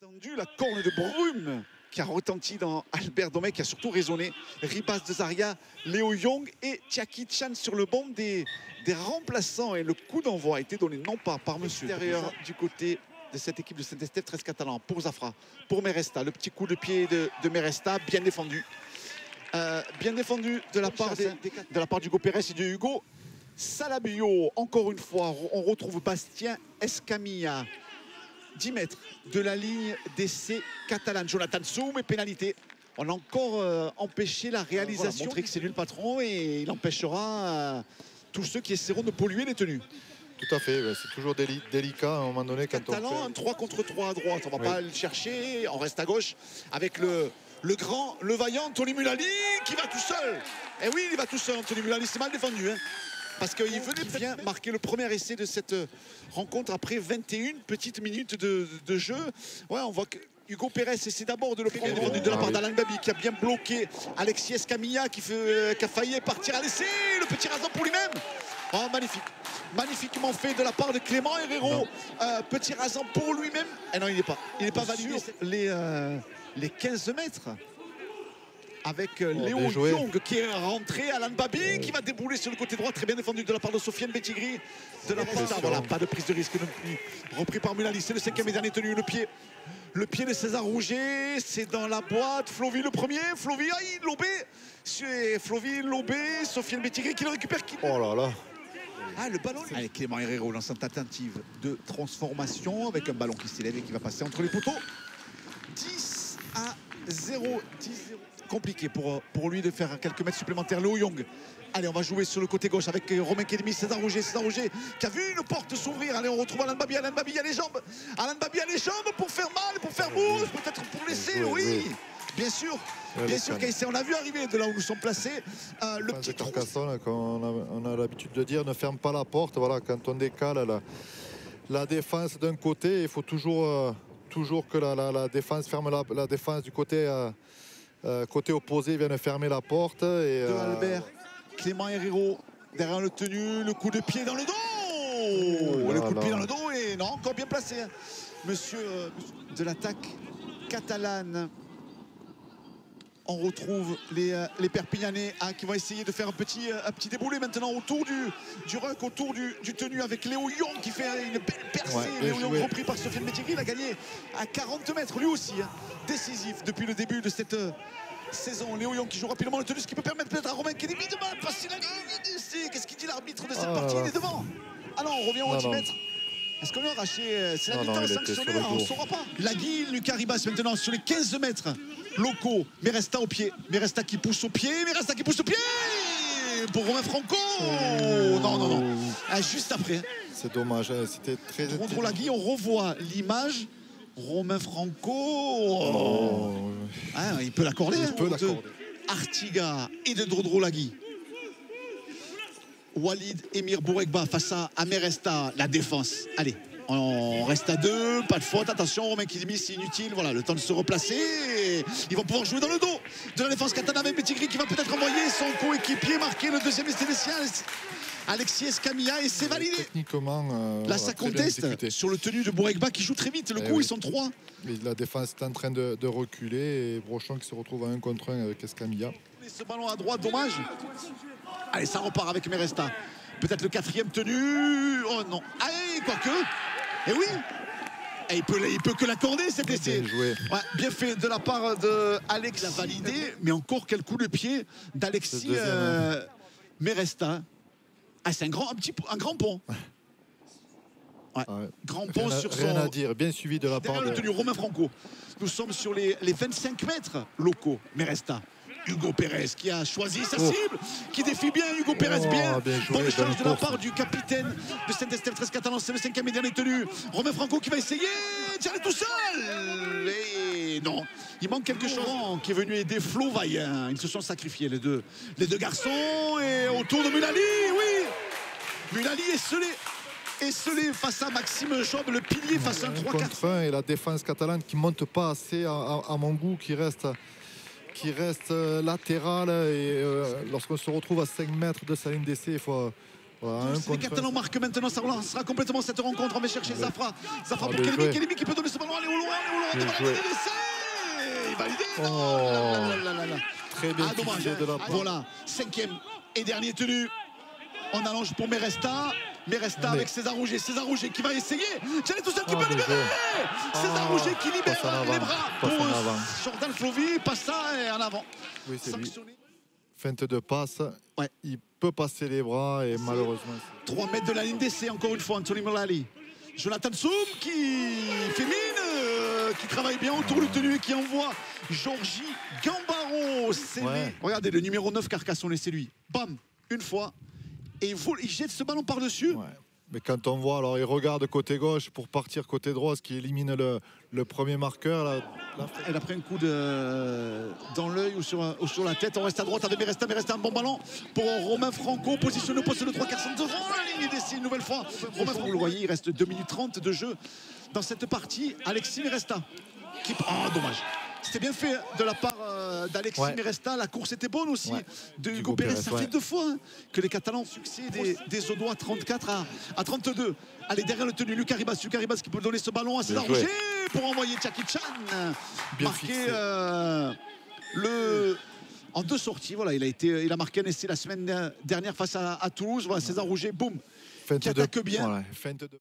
Entendu la corne de brume qui a retenti dans Albert Domecq, qui a surtout résonné. Ribas de Zaria, Léo Young et Tchaki Chan sur le banc des remplaçants. Et le coup d'envoi a été donné non pas par monsieur extérieur du côté de cette équipe de Saint-Estève, 13 catalan pour Zafra, pour Meresta. Le petit coup de pied de Meresta, bien défendu. Bien défendu de la part d'Hugo Pérez et de Hugo Salabio. Encore une fois, on retrouve Bastien Escamilla. 10 mètres de la ligne d'essai catalane. Jonathan Soum et pénalité. On a encore empêché la réalisation. Voilà, montrer que c'est lui le patron et il empêchera tous ceux qui essaieront de polluer les tenues. Tout à fait, c'est toujours délicat à un moment donné quand Catalan, on fait... un 3 contre 3 à droite. On ne va pas le chercher. On reste à gauche avec le grand, le vaillant Anthony Mulali qui va tout seul. Et oui, il va tout seul, Anthony Mulali. C'est mal défendu. Parce qu'il vient marquer le premier essai de cette rencontre après 21 petites minutes de jeu. Ouais, on voit que Hugo Pérez essaie d'abord de le prendre de la part d'Alain Babi qui a bien bloqué Alexis Escamilla qui a failli partir à l'essai. Le petit rason pour lui-même. Oh, magnifique. Magnifiquement fait de la part de Clément Herrero. Petit rasant pour lui-même. Et non, il n'est pas. Il n'est pas validé. Les 15 mètres. Avec Léo Young qui est rentré, Alan Babi qui va débouler sur le côté droit, très bien défendu de la part de Sofiane Betigri. De la part, voilà, pas de prise de risque non plus. Repris par Mulali, c'est le 5e et dernier tenu, le pied de César Rouget, c'est dans la boîte. Flovy le premier, Flovy, Lobé, Flovy, Lobé, Sofiane Betigri qui le récupère. Oh là là. Ah, le ballon. Allez, Clément Herrero lance une tentative de transformation avec un ballon qui s'élève et qui va passer entre les poteaux. 10 à 0, 10-0. Compliqué pour lui de faire quelques mètres supplémentaires. Léo Young. Allez, on va jouer sur le côté gauche avec Romain Kedemi, César Rouget qui a vu une porte s'ouvrir. Allez, on retrouve Alan Babi. Alan Babi a les jambes. Alan Babi a les jambes pour faire mal, pour faire mousse, peut-être pour laisser. Oui, bien sûr. Bien sûr, on a vu arriver de là où nous sommes placés. Le petit Carcassonne, on a l'habitude de dire, ne ferme pas la porte. Voilà, quand on décale la défense d'un côté, il faut toujours que la défense ferme la défense du côté. Côté opposé vient de fermer la porte. Et, de Albert, Clément Herrero derrière le tenu, le coup de pied dans le dos. Le coup de pied dans le dos et non, encore bien placé. Monsieur de l'attaque catalane. On retrouve les Perpignanais qui vont essayer de faire un petit déboulé maintenant autour du ruck, autour du tenu avec Léo Young qui fait une belle percée. Léo Young repris par Sofiane Betigri. Il a gagné à 40 mètres lui aussi. Décisif depuis le début de cette saison. Léo Young qui joue rapidement le tenu, ce qui peut permettre peut-être à Romain Kedemi de passer la ligne. Qu'est-ce qu'il dit l'arbitre de cette partie? Il est devant. Ah non, on revient au 10 mètres. Est-ce qu'on a arraché? C'est la mi-temps sanctionnée, on ne saura pas. Lagui, Lucas Ribas maintenant sur les 15 mètres locaux. Meresta au pied. Meresta qui pousse au pied. Meresta qui pousse au pied pour Romain Franco. Non. Juste après. C'est dommage, c'était très... Contre Lagui, on revoit l'image. Romain Franco. Il peut l'accorder. Il peut l'accorder. Artiga et de Drodro Lagui. Walid Emir Bourekba face à Meresta, la défense. Allez, on reste à 2, pas de faute, attention, Romain Kedemi, c'est inutile, voilà, le temps de se replacer. Ils vont pouvoir jouer dans le dos de la défense catalane avec Betigri qui va peut-être envoyer son coéquipier marquer le deuxième essai des siens, Alexis Escamilla, et c'est validé. Techniquement, là, ça conteste sur le tenu de Bourekba qui joue très vite, le coup, ils sont 3. Mais la défense est en train de reculer et Brochon qui se retrouve à 1 contre 1 avec Escamilla. Ce ballon à droite, dommage. Allez, ça repart avec Meresta. Peut-être le 4e tenu. Oh non. Allez, quoique. Et oui. Et il peut que l'accorder cet essai. Bien fait de la part d'Alex. Il a validé. Mais encore quel coup de pied d'Alexis Meresta. C'est un grand pont. Grand pont sur son... Rien à dire. Bien suivi de la part de Romain Franco. Nous sommes sur les 25 mètres locaux. Meresta. Hugo Pérez qui a choisi sa cible, qui défie bien Hugo Pérez, bon échange de la part du capitaine de Saint-Estève, 13 catalan, c'est le 5e et dernier tenu. Romain Franco qui va essayer d'y aller tout seul. Et non, il manque quelque chose qui est venu aider Flo Vaillant. Ils se sont sacrifiés les deux garçons et autour de Mulali, oui. Mulali est scellé face à Maxime Job, le pilier face à un 3-4. Et la défense catalane qui monte pas assez à mon goût, qui reste latérale et lorsqu'on se retrouve à 5 mètres de sa ligne d'essai, il Voilà, Si les Catalans marquent maintenant, ça relancera complètement cette rencontre. On va chercher Zafra. Zafra pour bien Kelly qui peut donner ce ballon. Allez au loin, Bien devant joué. validé. Très bien Dommage. fixé de la part. Voilà, 5e et dernier tenu. On allonge pour Meresta. Meresta avec César Rouget. César Rouget qui va essayer. Tiens, tout seul qui peut libérer. César Rouget qui libère les bras pour Jordan Flovy. Passe ça et en avant. Oui, c'est lui. Sanctionné. Feinte de passe. Ouais. Il peut passer les bras et malheureusement. 3 mètres de la ligne d'essai, encore une fois, Anthony Mulally. Jonathan Soum qui fait mine, qui travaille bien autour du tenu et qui envoie Georgie Gambaro. Regardez, le numéro 9 Carcassonne, c'est lui. Bam, une fois. Et il jette ce ballon par-dessus. Ouais. Mais quand on voit, alors il regarde côté gauche pour partir côté droit, ce qui élimine le premier marqueur. Là, Elle a pris un coup dans l'œil ou sur la tête. On reste à droite avec Meresta. Meresta, un bon ballon pour Romain Franco. Positionne le poste de 3 quarts devant la ligne d'essai une nouvelle fois. Romain Franco, vous le voyez, il reste 2 minutes 30 de jeu dans cette partie. Alexis Meresta. Dommage. C'était bien fait de la part d'Alexis Meresta. La course était bonne aussi de Hugo Pérez. Ça fait 2 fois que les Catalans ont succès des Audois 34 à 32. Allez, derrière le tenu, Lucas Ribas qui peut donner ce ballon à César Rouget pour envoyer Jackie Chan. Marqué en 2 sorties. Voilà, il a marqué un essai la semaine dernière face à Toulouse. Voilà, César Rouget, boum, qui attaque bien. Feinte de